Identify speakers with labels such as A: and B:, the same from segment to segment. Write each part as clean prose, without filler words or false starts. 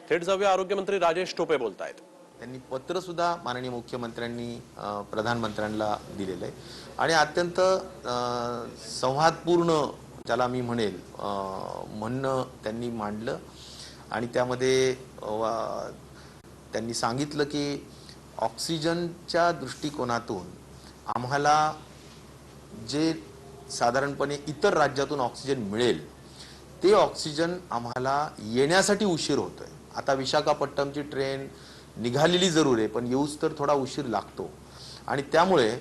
A: थेट जाऊया, आरोग्यमंत्री राजेश टोपे बोलतायत।
B: त्यांनी पत्र सुद्धा माननीय मुख्यमंत्र्यांनी प्रधानमंत्र्यांना दिलेलं आहे आणि अत्यंत संवादपूर्ण ज्याला मी म्हणेल म्हणणं त्यांनी मांडलं आणि त्यामध्ये त्यांनी सांगितलं की ऑक्सिजनच्या दृष्टिकोनातून आम्हाला जे साधारणपणे इतर राज्यातून ऑक्सिजन मिळेल ते ऑक्सिजन आम्हाला येण्यासाठी उशीर होतोय। आता विशाखापट्टणमची ट्रेन निघालेली जरूर आहे, पण येऊस तर थोडा उशीर लागतो आणि त्यामुळे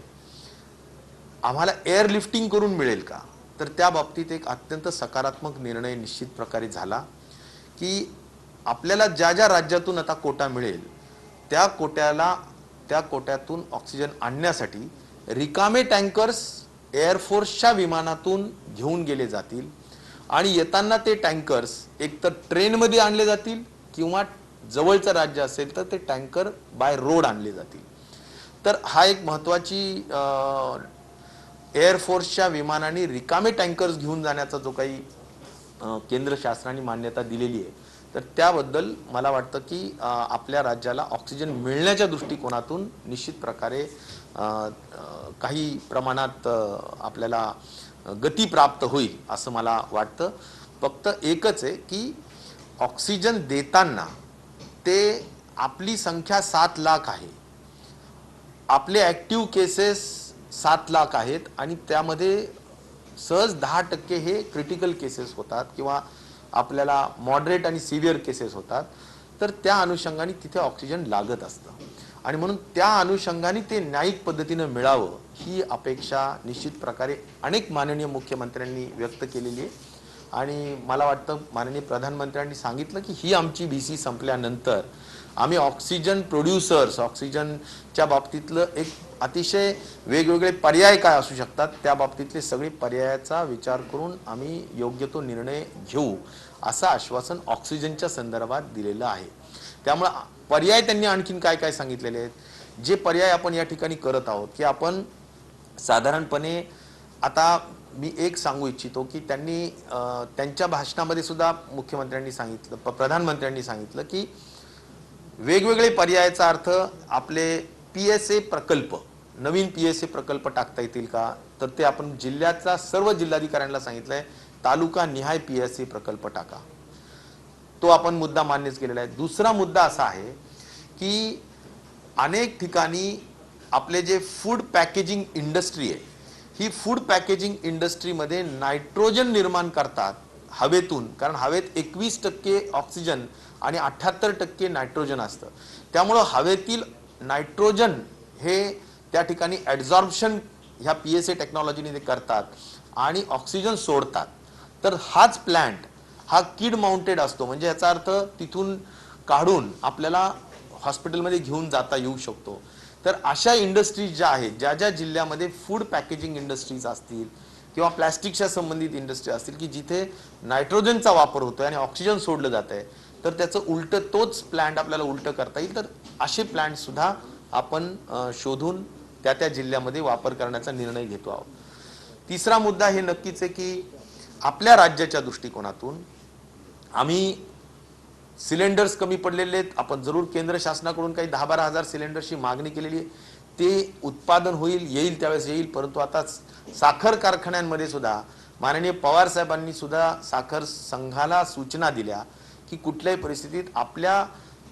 B: आम्हाला एअरलिफ्टिंग करून मिळेल का, तर त्या बाबतीत एक अत्यंत सकारात्मक निर्णय निश्चित प्रकारे झाला की आपल्याला ज्या ज्या राज्यातून आता कोटा मिळेल त्या कोट्यातून ऑक्सिजन आणण्यासाठी रिकामे टँकर्स एअरफोर्सच्या विमानातून घेऊन गेले जातील आणि येताना ते टँकर्स एकतर ट्रेनमध्ये आणले जातील किंवा जवळचं राज्य असेल तर ते टँकर बाय रोड आणले जातील। तर हा एक महत्त्वाची एअरफोर्सच्या विमानाने रिकामे टँकर्स घेऊन जाण्याचा जो काही केंद्र शासनाने मान्यता दिलेली आहे, तर त्याबद्दल मला वाटतं की आपल्या राज्याला ऑक्सिजन मिळण्याच्या दृष्टिकोनातून निश्चित प्रकारे काही प्रमाणात आपल्याला गती प्राप्त होईल असं मला वाटतं। फक्त एकच आहे की ऑक्सिजन देताना ते आपली संख्या 7 लाख आहे, आपले ऍक्टिव्ह केसेस 7 लाख आहेत आणि त्यामध्ये सहज 10% हे क्रिटिकल केसेस होतात किंवा आपल्याला मॉडरेट आणि सिव्हिअर केसेस होतात, तर त्या अनुषंगाने तिथे ऑक्सिजन लागत असतं आणि म्हणून त्या अनुषंगाने ते न्यायिक पद्धतीने मिळावं ही अपेक्षा निश्चित प्रकारे अनेक माननीय मुख्यमंत्र्यांनी व्यक्त केलेली आहे आणि मला वाटतं माननीय प्रधानमंत्र्यांनी सांगितलं की ही आमची बीसी संपल्यानंतर आम्ही ऑक्सिजन प्रोड्युसर्स ऑक्सिजनच्या बाबतीतलं एक अतिशय वेगवेगळे पर्याय काय असू शकतात त्या बाबतीतले सगळे पर्यायाचा विचार करून आम्ही योग्य तो निर्णय घेऊ असं आश्वासन ऑक्सिजनच्या संदर्भात दिलेलं आहे। त्यामुळे पर्याय त्यांनी आणखीन काय काय सांगितलेले आहेत, जे पर्याय आपण या ठिकाणी करत आहोत की आपण साधारणपणे आता मी एक सांगू इच्छितो की त्यांनी त्यांच्या भाषणामध्ये सुद्धा मुख्यमंत्र्यांनी सांगितलं, प्रधानमंत्र्यांनी सांगितलं की वेगवेगळे पर्यायाचा अर्थ आपले पीएसए प्रकल्प, नवीन पीएसए प्रकल्प टाकता येतील का, तर ते आपण जिल्ह्याचा सर्व जिल्हाधिकाऱ्यांना सांगितलंय तालुका निहाय पीएसए प्रकल्प टाका, तो आपण मुद्दा मान्यच केलेला आहे। दुसरा मुद्दा असा आहे की अनेक ठिकाणी आपले जे फूड पॅकेजिंग इंडस्ट्री आहे, ही फूड पॅकेजिंग इंडस्ट्रीमध्ये नायट्रोजन निर्माण करतात हवेतून, कारण हवेत 21% ऑक्सिजन आणि 78% नायट्रोजन असतं, त्यामुळं हवेतील नायट्रोजन हे त्या ठिकाणी ॲब्झॉर्प्शन ह्या पीएसए टेक्नॉलॉजीने ते करतात आणि ऑक्सिजन सोडतात। तर हाच प्लांट हा किड माउंटेड असतो, म्हणजे याचा अर्थ तिथून काढून आपल्याला हॉस्पिटलमध्ये घेऊन जाता येऊ शकतो। तर अशा इंडस्ट्रीज ज्या आहेत, ज्या ज्या जिल्ह्यामध्ये फूड पॅकेजिंग इंडस्ट्रीज असतील किंवा प्लॅस्टिकच्या संबंधित इंडस्ट्री असतील की जिथे नायट्रोजनचा वापर होतोय आणि ऑक्सिजन सोडलं जात आहे, तर त्याचं उलट तोच प्लांट आपल्याला उलट करता येईल, तर असे प्लांट सुद्धा आपण शोधून त्या त्या जिल्ह्यामध्ये वापर करण्याचा निर्णय घेतो आहोत। तिसरा मुद्दा हे नक्कीच आहे की आपल्या राज्याच्या दृष्टिकोनातून आम्ही सिलेंडर्स कमी पडलेले आहेत, आपण जरूर केंद्र शासनाकडून काही 10-12 हजार सिलेंडर्सची मागणी केलेली आहे, ते उत्पादन येईल त्यावेळेस येईल, परंतु आता साखर कारखान्यांमध्ये सुद्धा माननीय पवार साहेबांनी सुद्धा साखर संघाला सूचना दिल्या की कुठल्याही परिस्थितीत आपल्या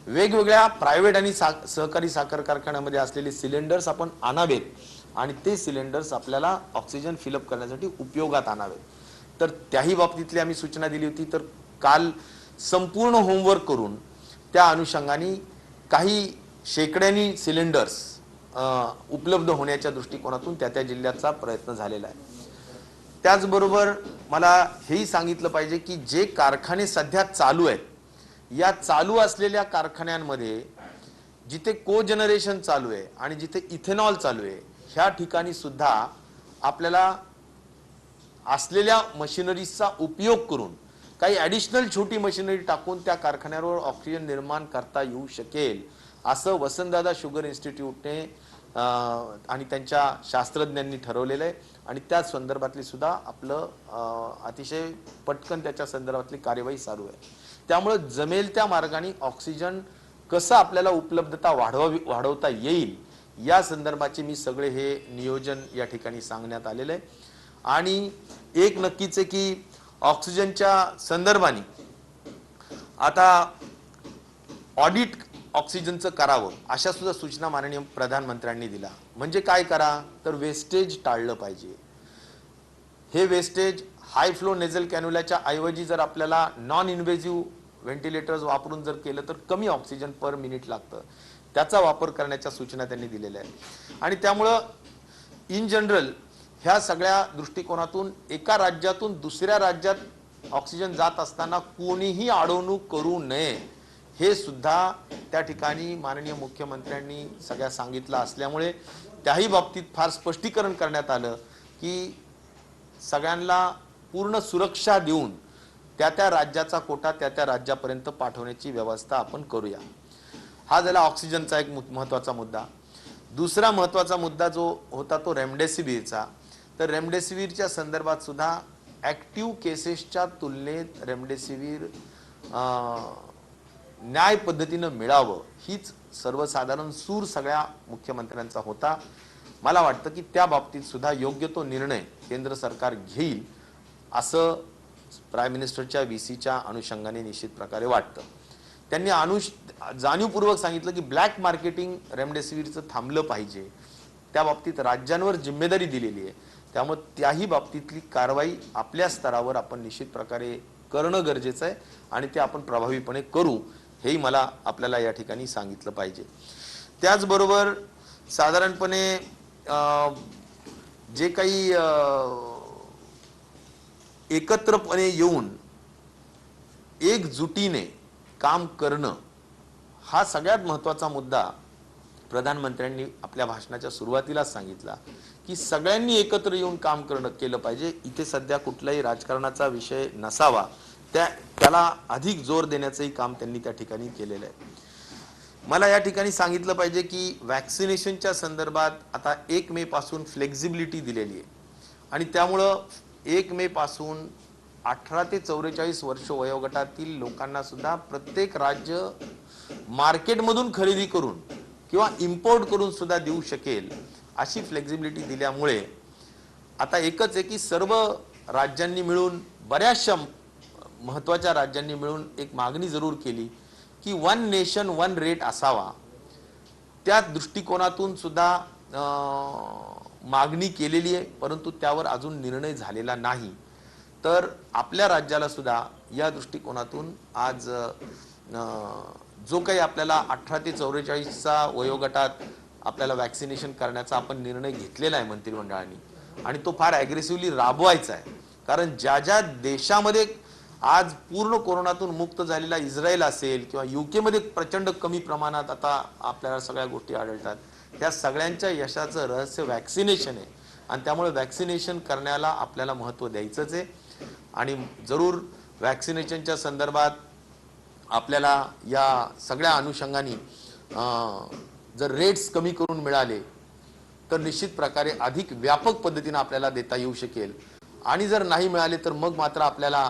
B: वेगवेगळ्या प्रायव्हेट आणि सहकारी साखर कारखान्यामध्ये असलेले सिलेंडर्स आपण आणावेत आणि ते सिलेंडर्स आपल्याला ऑक्सिजन फिलअप करण्यासाठी उपयोगात आणावेत। तर त्याही बाबतीतली आम्ही सूचना दिली होती। तर काल संपूर्ण होमवर्क करून त्या अनुषंगाने काही शेकड्यांनी सिलेंडर्स उपलब्ध होण्याच्या दृष्टिकोनातून त्या त्या जिल्ह्याचा प्रयत्न झालेला आहे। त्याचबरोबर मला हेही सांगितलं पाहिजे की जे कारखाने सध्या चालू आहेत, या चालू असलेल्या कारखान्यांमध्ये जिथे को जनरेशन चालू आहे आणि जिथे इथेनॉल चालू आहे, ह्या ठिकाणी सुद्धा आपल्याला असलेल्या मशिनरीजचा उपयोग करून काही ॲडिशनल छोटी मशिनरी टाकून त्या कारखान्यावर ऑक्सिजन निर्माण करता येऊ शकेल असं वसंतदादा शुगर इन्स्टिट्यूटने आणि त्यांच्या शास्त्रज्ञांनी ठरवलेलं आहे आणि त्या संदर्भातली सुद्धा आपलं अतिशय पटकन त्याच्या संदर्भातली कार्यवाही चालू आहे। त्यामुळे जमेल त्या मार्गाने ऑक्सिजन कसं आपल्याला उपलब्धता वाढवता येईल या संदर्भाचे मी सगळे हे नियोजन या ठिकाणी सांगण्यात आलेले आहे। आणि एक नक्कीच आहे की ऑक्सिजनच्या संदर्भाने आता ऑडिट ऑक्सिजनचं करावं अशा सुद्धा सूचना माननीय प्रधानमंत्र्यांनी दिल्या। म्हणजे काय करा तर वेस्टेज टाळलं पाहिजे। हे वेस्टेज हाय फ्लो नेझल कॅन्युलाच्या ऐवजी जर आपल्याला नॉन इन्व्हेसिव्ह व्हेंटिलेटर्स वापरून जर केलं तर कमी ऑक्सिजन पर मिनिट लागतं, त्याचा वापर करण्याच्या सूचना त्यांनी दिलेल्या आहेत। आणि त्यामुळं इन जनरल ह्या सगळ्या दृष्टिकोनातून एका राज्यातून दुसऱ्या राज्यात ऑक्सिजन जात असताना कोणीही अडवणूक करू नये हे सुद्धा त्या ठिकाणी माननीय मुख्यमंत्र्यांनी सगळ्या सांगितलं असल्यामुळे त्याही बाबतीत फार स्पष्टीकरण करण्यात आलं की सगळ्यांना पूर्ण सुरक्षा देऊन त्या त्या राज्याचा कोटा त्या त्या राज्यापर्यंत पाठवण्याची व्यवस्था आपण करूया। हा झाला ऑक्सिजनचा एक महत्त्वाचा मुद्दा। दुसरा महत्त्वाचा मुद्दा जो होता तो रेमडेसिवीरचा। तर रेमडेसिवीरच्या संदर्भात सुद्धा ॲक्टिव्ह केसेसच्या तुलनेत रेमडेसिवीर न्याय पद्धतीनं मिळावं हीच सर्वसाधारण सूर सगळ्या मुख्यमंत्र्यांचा होता। मला वाटतं की त्या बाबतीत सुद्धा योग्य तो निर्णय केंद्र सरकार घेईल असं प्राईम मिनिस्टरच्या VCच्या अनुषंगाने निश्चित प्रकारे वाटतं। त्यांनी जाणीवपूर्वक सांगितलं की ब्लॅक मार्केटिंग रेमडेसिवीरचं थांबलं पाहिजे, त्या बाबतीत राज्यांवर जिम्मेदारी दिलेली आहे। त्यामुळे त्याही बाबतीतली कारवाई आपल्या स्तरावर आपण निश्चित प्रकारे करणं गरजेचं आहे आणि ते आपण प्रभावीपणे करू हेही मला आपल्याला या ठिकाणी सांगितलं पाहिजे। त्याचबरोबर साधारणपणे जे काही एकत्रपणे येऊन एकजुटीने काम करणं हा सगळ्यात महत्त्वाचा मुद्दा प्रधानमंत्र्यांनी आपल्या भाषणाच्या सुरुवातीलाच सांगितला की सगळ्यांनी एकत्र येऊन काम केलं पाहिजे। इथे सध्या कुठलाही राजकारणाचा विषय नसावा, त्याला अधिक जोर देण्याचंही काम त्यांनी त्या ठिकाणी केलेलं आहे। मला या ठिकाणी सांगितलं पाहिजे की वॅक्सिनेशनच्या संदर्भात आता 1 मे पासून फ्लेक्झिबिलिटी दिलेली आहे आणि त्यामुळं 1 मे पासून 18 ते 44 वर्ष वयोगटातील लोकांना सुद्धा प्रत्येक राज्य मार्केटमधून खरेदी करून किंवा इम्पोर्ट करून सुद्धा देऊ शकेल अशी फ्लेक्झिबिलिटी दिल्यामुळे आता एकच आहे की सर्व राज्यांनी मिळून बऱ्याचशा महत्त्वाच्या राज्यांनी मिळून एक मागणी जरूर केली की 1 नेशन 1 रेट असावा। त्या दृष्टिकोनातून सुद्धा मागणी केलेली आहे, परंतु त्यावर अजून निर्णय झालेला नाही। तर आपल्या राज्याला सुद्धा या दृष्टिकोनातून आज जो काही आपल्याला 18 ते 44चा वयोगटात आपल्याला वॅक्सिनेशन करण्याचा आपण निर्णय घेतलेला आहे मंत्रिमंडळाने आणि तो फार ॲग्रेसिव्हली राबवायचा आहे। कारण ज्या ज्या देशामध्ये आज पूर्ण कोरोनातून मुक्त झालेला इस्रायल असेल किंवा UK मध्ये प्रचंड कमी प्रमाणात आता आपल्याला सगळ्या गोष्टी आढळतात, त्या सगळ्यांच्या यशाचं रहस्य वॅक्सिनेशन आहे आणि त्यामुळे वॅक्सिनेशन करण्याला आपल्याला महत्त्व द्यायचंच आहे। आणि जरूर वॅक्सिनेशनच्या संदर्भात आपल्याला या सगळ्या अनुषंगाने जर रेट्स कमी करून मिळाले तर निश्चित प्रकारे अधिक व्यापक पद्धतीने आपल्याला देता येऊ शकेल आणि जर नाही मिळाले तर मग मात्र आपल्याला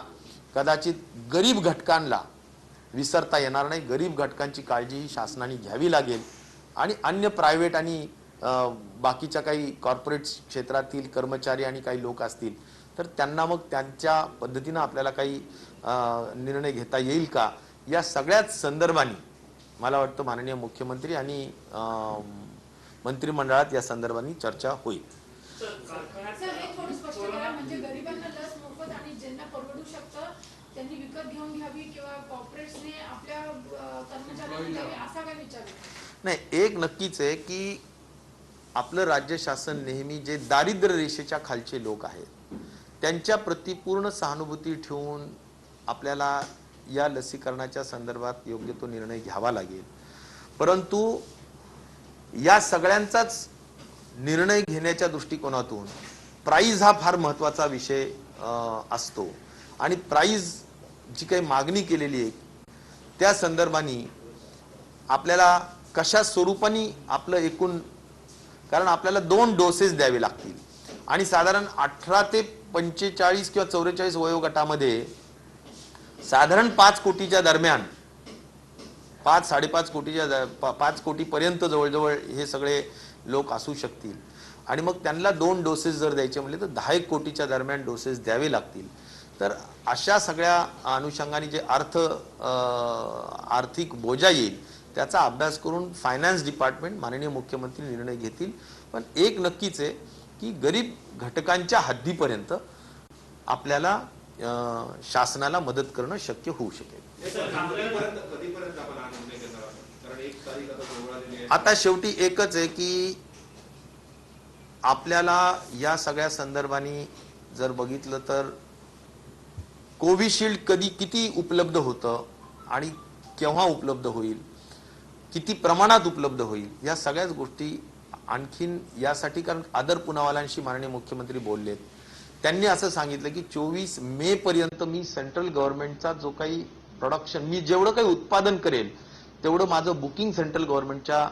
B: कदाचित गरीब घटकांना विसरता येणार नाही। गरीब घटकांची काळजी शासनाने घ्यावी लागेल आणि अन्य प्रायव्हेट आणि बाकीच्या काही कॉर्पोरेट क्षेत्रातील कर्मचारी आणि काही लोक असतील तर त्यांना मग त्यांच्या पद्धतीने आपल्याला काही निर्णय घेता येईल का या सगळ्याच संदर्भाने मला वाटतं माननीय मुख्यमंत्री आणि मंत्रिमंडळात या संदर्भाने चर्चा होईल।
C: म्हणजे गरिबांना लस मोफत आणि ज्यांना परवडू शकतं त्यांनी विकत घेऊन घ्यावी किंवा कॉर्पोरेट्सने आपल्या कर्मचाऱ्यांना द्यावी असा काय विचार
B: नाही। एक नक्कीच आहे की आपलं राज्य शासन नेहमी जे दारिद्र्य रेषेच्या खालचे लोक आहेत त्यांच्या प्रति पूर्ण सहानुभूती ठेवून आपल्याला या लसीकरणाच्या संदर्भात योग्य तो निर्णय घ्यावा लागेल। परंतु या सगळ्यांचाच निर्णय घेण्याच्या दृष्टिकोनातून प्राइस हा फार महत्त्वाचा विषय असतो आणि प्राइस जी काही मागणी केलेली आहे त्या संदर्भाने आपल्याला कशा स्वरूपाने आपलं एकूण, कारण आपल्याला 2 डोसेस द्यावे लागतील आणि साधारण 18 ते 45 किंवा 44 वयोगटामध्ये साधारण 5 कोटीच्या दरम्यान 5-5.5 कोटीच्या 5 कोटीपर्यंत जवळजवळ हे सगळे लोक असू शकतील आणि मग त्यांना 2 डोसेस जर द्यायचे म्हणले तर 10 कोटीच्या दरम्यान डोसेस द्यावे लागतील. तर अशा सगळ्या अनुषंगाने जे आर्थिक बोजा येईल त्याचा अभ्यास करून फायनान्स डिपार्टमेंट माननीय मुख्यमंत्री निर्णय घेतील. पण एक नक्कीच आहे की गरीब घटकांच्या हद्दीपर्यंत आपल्याला शासनाला मदत करणं शक्य होऊ शकेल. आता शेवटी एकच आहे की आपल्याला या सगळ्या संदर्भाने जर बघितलं तर कोविशिल्ड किती उपलब्ध होतं आणि केव्हा उपलब्ध होईल, किती प्रमाणात उपलब्ध होईल, या सगळ्याच गोष्टी आणखीन यासाठी, कारण आदर पुनावालांशी माननीय मुख्यमंत्री बोललेत. त्यांनी असं सांगितलं की 24 मे पर्यंत मी सेंट्रल गव्हर्नमेंटचा जो काही प्रोडक्शन, मी जेवढं काही उत्पादन करेल तेवढं माझं बुकिंग सेंट्रल गव्हर्नमेंटच्या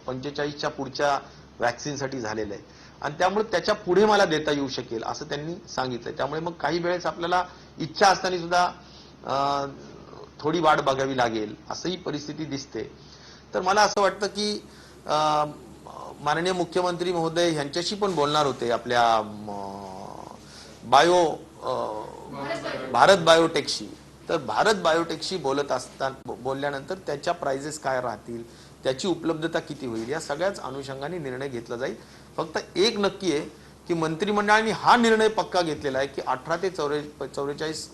B: 45च्या पुढच्या वॅक्सिनसाठी झालेलं आहे आणि त्यामुळे त्याच्या पुढे मला देता येऊ शकेल असं त्यांनी सांगितलंय. त्यामुळे मग काही वेळेस आपल्याला इच्छा असताना सुद्धा थोडी वाट बघावी लागेल असंही परिस्थिती दिसते. तर मला असं वाटतं की माननीय मुख्यमंत्री महोदय यांच्याशी पण बोलणार होते आपल्या भारत बायोटेकशी. तर भारत बायोटेकशी बोलल्यानंतर त्याच्या प्राइजेस काय राहतील, त्याची उपलब्धता किती होईल, या सगळ्याच अनुषंगाने निर्णय घेतला जाईल. फक्त एक नक्की आहे की मंत्रिमंडळाने हा निर्णय पक्का घेतलेला आहे की 18 ते 44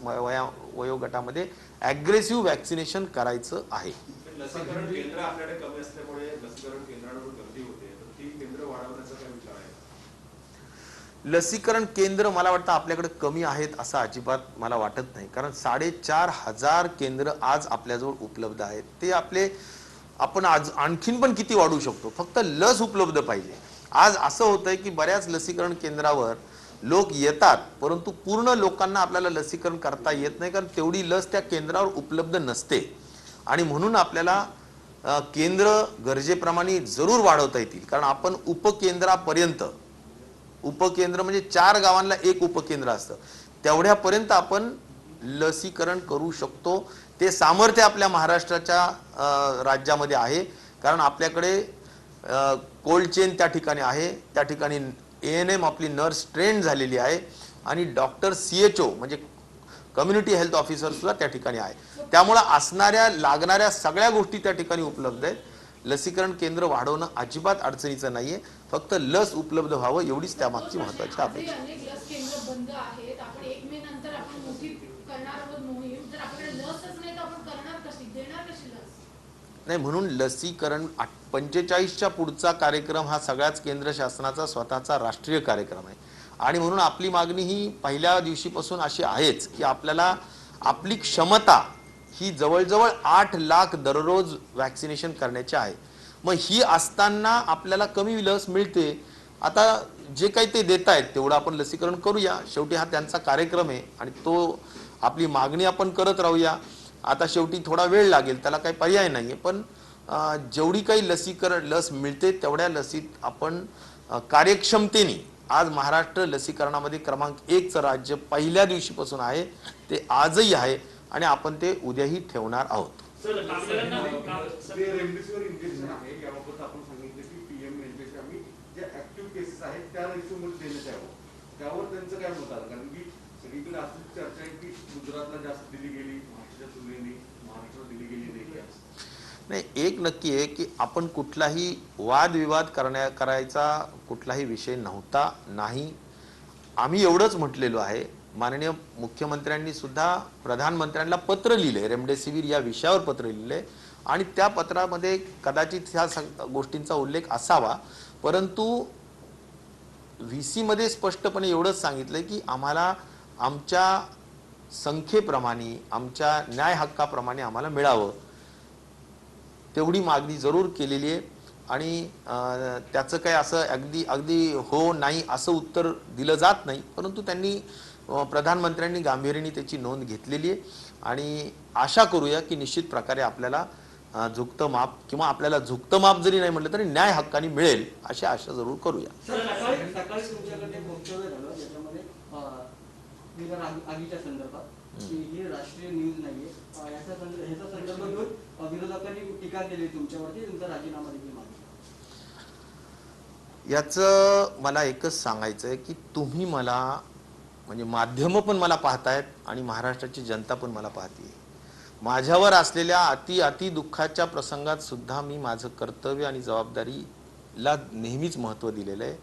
B: वयोगटामध्ये अग्रेसिव्ह वॅक्सिनेशन करायचं आहे.
D: लसीकरण केंद्र आपल्याकडे कमी असल्यामुळे लसीकरण केंद्रांवर गर्दी होते, तर ती केंद्र वाढवण्याचा काय विचार आहे?
B: लसीकरण केंद्र मला वाटतं आपल्याकडे कमी आहेत असं अजिबात मला वाटत नाही, कारण 4,500 केंद्र आज आपल्याजवळ उपलब्ध आहेत. ते आपण आज आणखीन पण किती वाढवू शकतो, फक्त लस उपलब्ध पाहिजे. आज असं होतंय की बऱ्याच लसीकरण केंद्रावर लोक येतात परंतु पूर्ण लोकांना आपल्याला लसीकरण करता येत नाही, कारण तेवढी लस त्या केंद्रावर उपलब्ध नसते. आणि म्हणून आपल्याला केंद्र गरजेप्रमाणे जरूर वाढवता येतील, कारण आपण उपकेंद्र म्हणजे 4 गावांना एक उपकेंद्र असतं, तेवढ्यापर्यंत आपण लसीकरण करू शकतो. ते सामर्थ्य आपल्या महाराष्ट्राच्या राज्यामध्ये आहे, कारण आपल्याकडे कोल्ड चेन त्या ठिकाणी आहे, त्या ठिकाणी ANM आपली नर्स ट्रेन झालेली आहे आणि डॉक्टर CHO म्हणजे कम्युनिटी हेल्थ ऑफिसर सुद्धा त्या ठिकाणी आहे. त्यामुळे लागणाऱ्या सगळ्या गोष्टी त्या ठिकाणी उपलब्ध आहेत. लसीकरण केंद्र वाढवणं अजिबात अडचणीचं नाहीये, फक्त लस उपलब्ध व्हावं एवढीच त्यामागची महत्त्वाची अपेक्षा.
C: अनेक लस केंद्र बंद आहेत. आपण 1 मे नंतर आपण मोठी करणार आहोत मोहीम, तर आपल्याकडे लसच नाही तर आपण करणार कशी, देणार कशी लस?
B: नाही, म्हणून लसीकरण 45च्या पुढचा कार्यक्रम हा सगळ्याच केंद्र शासनाचा स्वतःचा राष्ट्रीय कार्यक्रम आहे आणि म्हणून आपली मागणी ही पहिल्या दिवशीपासून अशी आहेच की आपल्याला आपली क्षमता ही जवळजवळ 8 लाख दररोज वॅक्सिनेशन करण्याची आहे. मग ही असताना आपल्याला कमी लस मिळते. आता जे काही ते देत आहेत तेवढं आपण लसीकरण करूया, शेवटी हा त्यांचा कार्यक्रम आहे आणि तो आपली मागणी आपण करत राहूया. आता शेवटी थोडा वेळ लागेल, त्याला काही पर्याय नाहीये, पण जेवढी काही लस मिळते तेवढ्या लसीत आपण कार्यक्षमतेने, आज महाराष्ट्र लसीकरणामध्ये क्रमांक 1चं राज्य पहिल्या दिवशीपासून आहे, ते आजही आहे आणि आपण ते उद्याही ठेवणार आहोत.
D: रेमडेसिवीर इंजेक्शन आहे याबाबत आपण सांगितलं की PM रेमडेसिवीर आम्ही ज्या ऍक्टिव्ह केसेस आहेत त्या रेशोमध्ये देण्यात यावं, त्यावर त्यांचं काय मत आहे? कारण की सगळीकडे अशी चर्चा आहे की गुजरातला जास्त दिली गेली, महाराष्ट्राच्या तुलनेने महाराष्ट्राला दिली गेली नाही.
B: एक नक्की आहे की आपण कुठलाही वादविवाद करायचा कुठलाही विषय नव्हता, नाही. आम्ही एवढंच म्हटलेलो आहे, माननीय मुख्यमंत्र्यांनी सुद्धा प्रधानमंत्र्यांना पत्र लिहिले, रेमडेसिवीर या विषयावर पत्र लिहिले आणि त्या पत्रामध्ये कदाचित ह्या गोष्टींचा उल्लेख असावा, परंतु VC मध्ये स्पष्टपणे एवढंच सांगितलंय की आम्हाला आमच्या संख्येप्रमाणे, आमच्या न्याय हक्काप्रमाणे आम्हाला मिळावं, तेवढी मागणी जरूर केलेली आहे. आणि त्याचं काय असं अगदी हो नाही असं उत्तर दिलं जात नाही, परंतु प्रधानमंत्र्यांनी गांभीर्याने त्याची नोंद घेतलेली आहे आणि आशा करूया की निश्चित प्रकारे आपल्याला झुकतं माप, किंवा आपल्याला झुकतं माप जरी नाही म्हटलं तरी न्याय हक्काने मिळेल अशी आशा जरूर करूया.
E: सकाळी तुमच्याकडे वक्तव्य झालं ज्याच्यामध्ये आगीच्या संदर्भात की ही राष्ट्रीय न्यूज नाहीये. ह्याचा संदर्भ घेऊन विरोधकांनी टीका केली तुमच्यावरती, तुमचा राजीनामा देखील मागितला.
B: याचं मला एकच सांगायचं आहे की तुम्ही मला म्हणजे माध्यमं पण मला पाहतायत आणि महाराष्ट्राची जनता पण मला पाहते. माझ्यावर असलेल्या अति दुःखाच्या प्रसंगात सुद्धा मी माझं कर्तव्य आणि जबाबदारीला नेहमीच महत्त्व दिलेलं आहे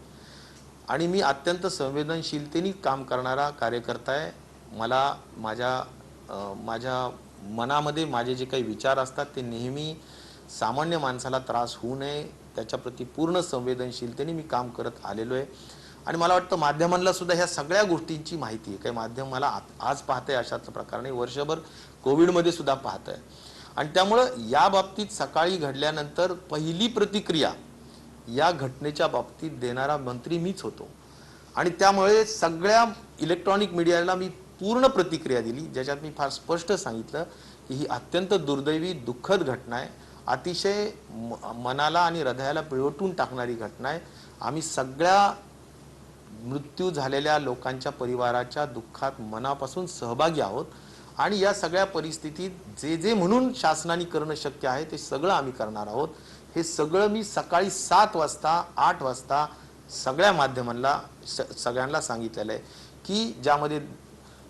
B: आणि मी अत्यंत संवेदनशीलतेने काम करणारा कार्यकर्ता आहे. मला माझ्या मनामध्ये माझे जे काही विचार असतात ते नेहमी सामान्य माणसाला त्रास होऊ नये त्याच्याप्रती पूर्ण संवेदनशीलतेने मी काम करत आलेलो आहे आणि मला वाटतं माध्यमांना सुद्धा ह्या सगळ्या गोष्टींची माहिती आहे. काही माध्यम मला आज पाहतंय अशाच प्रकारे वर्षभर कोविडमध्ये सुद्धा पाहतंय आणि त्यामुळं या बाबतीत सकाळी घडल्यानंतर पहिली प्रतिक्रिया या घटनेच्या बाबतीत देणारा मंत्री मीच होतो आणि त्यामुळे सगळ्या इलेक्ट्रॉनिक मीडियाला मी पूर्ण प्रतिक्रिया दिली, ज्याच्यात मी फार स्पष्ट सांगितलं की ही अत्यंत दुर्दैवी दुःखद घटना आहे, अतिशय मनाला आणि हृदयाला पिळवटून टाकणारी घटना आहे. आम्ही सगळ्या मृत्यू झालेल्या लोकांच्या परिवाराच्या दुःखात मनापासून सहभागी आहोत आणि या सगळ्या परिस्थितीत जे म्हणून शासनाने करणं शक्य आहे ते सगळं आम्ही करणार आहोत. हे सगळं मी सकाळी 7 वाजता 8 वाजता सगळ्या माध्यमांना सगळ्यांना सांगितलेलं आहे की ज्यामध्ये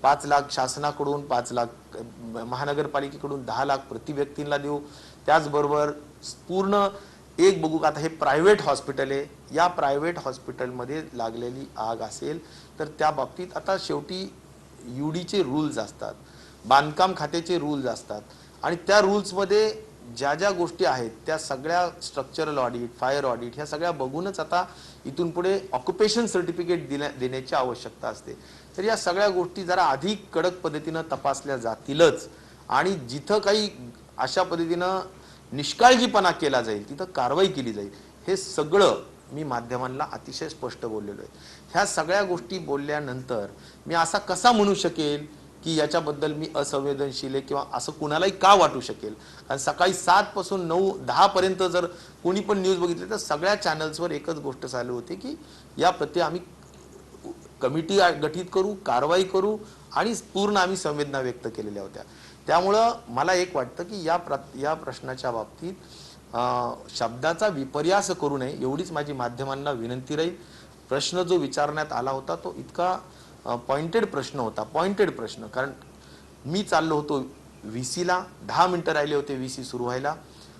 B: 5 लाख शासनाकडून, 5 लाख महानगरपालिकेकडून, 10 लाख प्रति व्यक्तींना देऊ. त्याचबरोबर पूर्ण एक बघू आता हे प्रायव्हेट हॉस्पिटल आहे, या प्रायव्हेट हॉस्पिटलमध्ये लागलेली आग असेल तर त्या बाबतीत आता शेवटी UDचे रूल्स असतात, बांधकाम खात्याचे रूल्स असतात आणि त्या रूल्समध्ये ज्या गोष्टी आहेत त्या सगळ्या स्ट्रक्चरल ऑडिट, फायर ऑडिट ह्या सगळ्या बघूनच आता इथून पुढे ऑक्युपेशन सर्टिफिकेट देण्याची आवश्यकता असते. तर या सगळ्या गोष्टी जरा अधिक कडक पद्धतीनं तपासल्या जातीलच आणि जिथं काही अशा पद्धतीनं निष्काळजीपणा केला जाईल तिथं कारवाई केली जाईल. हे सगळं मी माध्यमांना अतिशय स्पष्ट बोललेलो आहे. ह्या सगळ्या गोष्टी बोलल्यानंतर मी असा कसा म्हणू शकेल की याच्याबद्दल मी असंवेदनशील आहे किंवा असं कुणालाही का वाटू शकेल. कारण सकाळी 7 पासून 9-10 पर्यंत जर कोणी पण न्यूज बघितली तर सगळ्या चॅनल्सवर एकच गोष्ट चालू होती की याप्रती आम्ही कमिटी गठीत करू, कारवाई करू आणि पूर्ण आम्ही संवेदना व्यक्त केलेल्या होत्या. त्यामुळं मला एक वाटतं की या प्रश्नाच्या बाबतीत शब्दाचा विपर्यास करू नये एवढीच माझी माध्यमांना विनंती राहील. प्रश्न जो विचारण्यात आला होता तो इतका पॉइंटेड प्रश्न होता, पॉइंटेड प्रश्न. कारण मी चाललो होतो VCला, 10 मिनिटं राहिले होते VC सुरू व्हायला,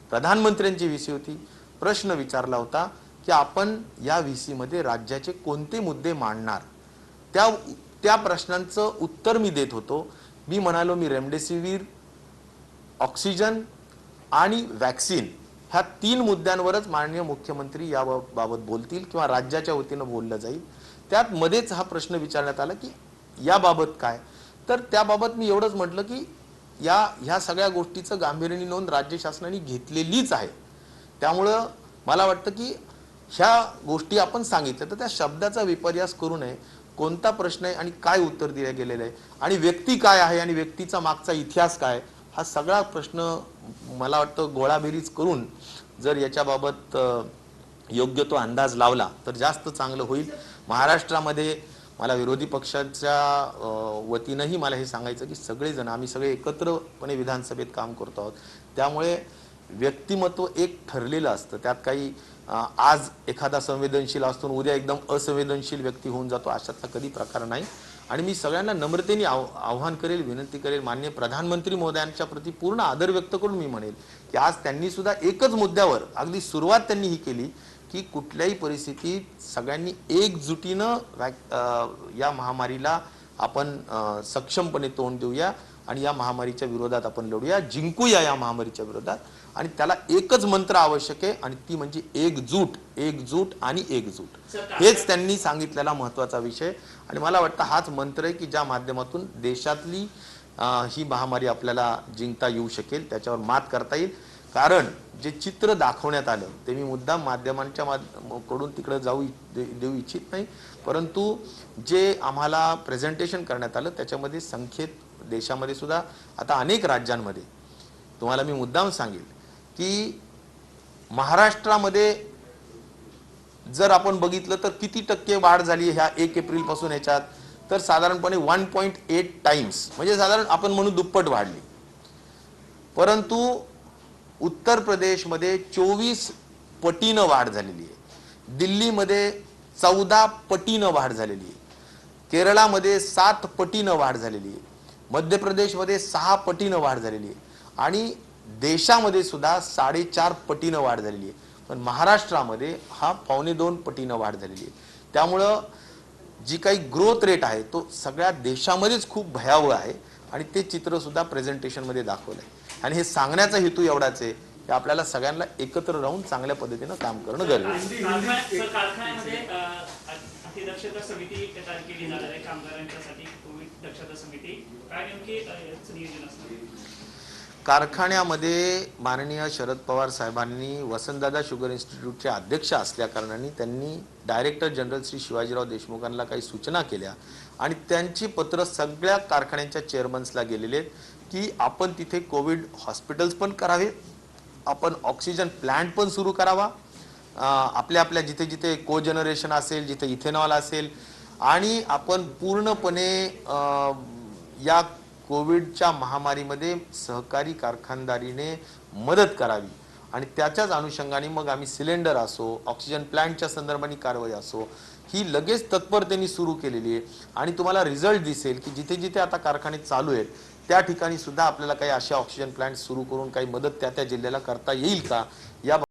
B: प्रधानमंत्र्यांची VC होती. प्रश्न विचारला होता की आपण या VCमध्ये राज्याचे कोणते मुद्दे मांडणार. त्या प्रश्नांचं उत्तर मी देत होतो. मी म्हणालो मी रेमडेसिवीर, ऑक्सिजन आणि वॅक्सिन ह्या 3 मुद्द्यांवरच माननीय मुख्यमंत्री याबाबत बोलतील किंवा राज्याच्या वतीनं बोललं जाईल. त्यात मध्येच हा प्रश्न विचारण्यात आला की याबाबत काय. तर त्याबाबत मी एवढंच म्हटलं की ह्या सगळ्या गोष्टीचं गांभीर्याने नोंद राज्य शासनाने घेतलेलीच आहे. त्यामुळं मला वाटतं की ह्या गोष्टी आपण सांगितल्या तर त्या शब्दाचा विपर्यास करू नये. कोणता प्रश्न आहे आणि काय उत्तर दिलं गेलेलं आहे आणि व्यक्ती काय आहे आणि व्यक्तीचा मागचा इतिहास काय, हा सगळा प्रश्न मला वाटतं गोळाबेरीज करून जर याच्याबाबत योग्य तो अंदाज लावला तर जास्त चांगलं होईल. महाराष्ट्रामध्ये मला विरोधी पक्षाच्या वतीनंही मला हे सांगायचं की सगळेजण आम्ही सगळे एकत्रपणे विधानसभेत काम करतो आहोत. त्यामुळे व्यक्तिमत्व एक ठरलेलं असतं, त्यात काही आज एखादा संवेदनशील असतो उद्या एकदम असंवेदनशील व्यक्ती होऊन जातो अशातला कधी प्रकार नाही. आणि मी सगळ्यांना नम्रतेने आव्हान करेल, विनंती करेल, माननीय प्रधानमंत्री महोदयांच्या प्रती पूर्ण आदर व्यक्त करून मी म्हणेल की आज त्यांनी सुद्धा एकच मुद्द्यावर अगदी सुरुवात त्यांनी ही केली की कुठल्याही परिस्थितीत सगळ्यांनी एकजुटीनं या महामारीला आपण सक्षमपणे तोंड देऊया आणि या महामारीच्या विरोधात आपण लढूया, जिंकूया या महामारीच्या विरोधात. आणि त्याला एकच मंत्र आवश्यक आहे आणि ती म्हणजे एकजूट, एकजूट आणि एकजूट. हेच त्यांनी सांगितलेला महत्वाचा विषय आणि मला वाटतं हाच मंत्र आहे की ज्या माध्यमातून देशातली ही महामारी आपल्याला जिंकता येऊ शकेल, त्याच्यावर मात करता येईल. कारण जे चित्र दाखवण्यात आलं ते मी मुद्दाम माध्यमांच्या कडून तिकडे देऊ इच्छित नाही, परंतु जे आम्हाला प्रेझेंटेशन करण्यात आलं त्याच्यामध्ये संख्येत देशामध्ये सुद्धा आता अनेक राज्यांमध्ये तुम्हाला मी मुद्दाम सांगेल की महाराष्ट्रामध्ये जर आपण बघितलं तर किती टक्के वाढ झाली ह्या 1 एप्रिल पासून याच्यात तर साधारणपणे 1.8 टाइम्स म्हणजे साधारण आपण म्हणू दुप्पट वाढली. परंतु उत्तर प्रदेशमध्ये 24 पटीनं वाढ झालेली आहे, दिल्लीमध्ये 14 पटीनं वाढ झालेली आहे, केरळामध्ये 7 पटीनं वाढ झालेली आहे, मध्य प्रदेशमध्ये 6 पटीनं वाढ झालेली आहे आणि देशामध्ये सुद्धा 4.5 पटीनं वाढ झालेली आहे. पण महाराष्ट्रामध्ये हा 1.25 पटीनं वाढ झालेली आहे. त्यामुळं जी काही ग्रोथ रेट आहे तो सगळ्या देशामध्येच खूप भयावह आहे आणि ते चित्र सुद्धा प्रेझेंटेशनमध्ये दाखवलं आहे. आणि हे सांगण्याचा हेतू एवढाच आहे की आपल्याला सगळ्यांना एकत्र राहून चांगल्या पद्धतीनं काम करणं गरजेचं आहे.
F: कारखान्यामध्ये अतिदक्षता समिती तयार केली जाणार आहे कामगारांच्यासाठी, कोविड दक्षता समिती, काय नेमके याचं नियोजन असणार?
B: कारखान्यामध्ये माननीय शरद पवार साहेबांनी वसंतदादा शुगर इन्स्टिट्यूटचे अध्यक्ष असल्या कारणाने त्यांनी डायरेक्टर जनरल श्री शिवाजीराव देशमुखांना काही सूचना केल्या आणि त्यांची पत्र सगळ्या कारखान्यांच्या चेअरमन्सला गेलेले आहेत की आपण तिथे कोविड हॉस्पिटल्स पण करावे, आपण ऑक्सिजन प्लांट पण सुरू करावा, आपल्या आपल्या जिथे जिथे को जनरेशन असेल, जिथे इथेनॉल असेल आणि आपण पूर्णपणे या कोविडच्या महामारीमध्ये सहकारी कारखानदारीने मदत करावी आणि त्याच्याच अनुषंगाने मग आम्ही सिलेंडर असो, ऑक्सिजन प्लांटच्या संदर्भाने कारवाई असो, ही लगेच तत्परतेने सुरू केलेली आहे. आणि तुम्हाला रिझल्ट दिसेल की जिथे जिथे आता कारखाने चालू आहेत त्या ठिकाणी सुद्धा आपल्याला काही अशा ऑक्सिजन प्लांट सुरू करून काही मदत त्या त्या जिल्ह्याला करता येईल का या